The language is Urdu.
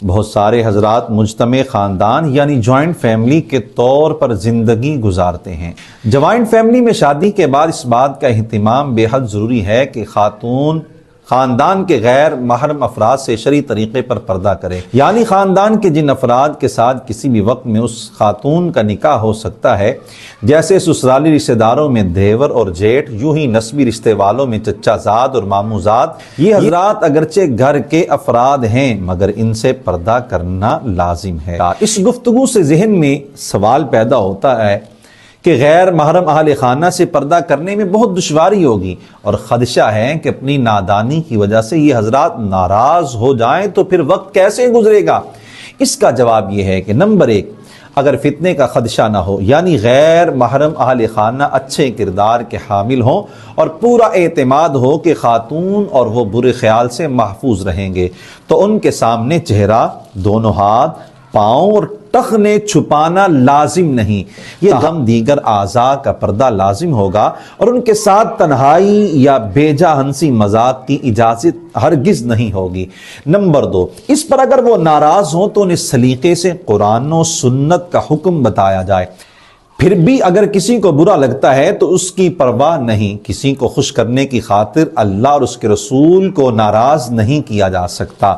بہت سارے حضرات مجتمع خاندان یعنی جوائنٹ فیملی کے طور پر زندگی گزارتے ہیں۔ جوائنٹ فیملی میں شادی کے بعد اس بات کا اہتمام بے حد ضروری ہے کہ خاتون خاندان کے غیر محرم افراد سے شرعی طریقے پر پردہ کرے، یعنی خاندان کے جن افراد کے ساتھ کسی بھی وقت میں اس خاتون کا نکاح ہو سکتا ہے، جیسے سسرالی رشتہ داروں میں دیور اور جیٹھ، یوں ہی نسبی رشتے والوں میں چچا زاد اور ماموں زاد، یہ حضرات اگرچہ گھر کے افراد ہیں مگر ان سے پردہ کرنا لازم ہے۔ اس گفتگو سے ذہن میں سوال پیدا ہوتا ہے کہ غیر محرم اہل خانہ سے پردہ کرنے میں بہت دشواری ہوگی، اور خدشہ ہے کہ اپنی نادانی کی وجہ سے یہ حضرات ناراض ہو جائیں تو پھر وقت کیسے گزرے گا؟ اس کا جواب یہ ہے کہ نمبر 1، اگر فتنے کا خدشہ نہ ہو، یعنی غیر محرم اہل خانہ اچھے کردار کے حامل ہوں اور پورا اعتماد ہو کہ خاتون اور وہ برے خیال سے محفوظ رہیں گے، تو ان کے سامنے چہرہ، دونوں ہاتھ، پاؤں اور ٹخنے چھپانا لازم نہیں، یہ تاہم دیگر اعضاء کا پردہ لازم ہوگا، اور ان کے ساتھ تنہائی یا بیجا ہنسی مذاق کی اجازت ہرگز نہیں ہوگی۔ نمبر 2، اس پر اگر وہ ناراض ہوں تو انہیں سلیقے سے قرآن و سنت کا حکم بتایا جائے۔ پھر بھی اگر کسی کو برا لگتا ہے تو اس کی پرواہ نہیں، کسی کو خوش کرنے کی خاطر اللہ اور اس کے رسول کو ناراض نہیں کیا جا سکتا۔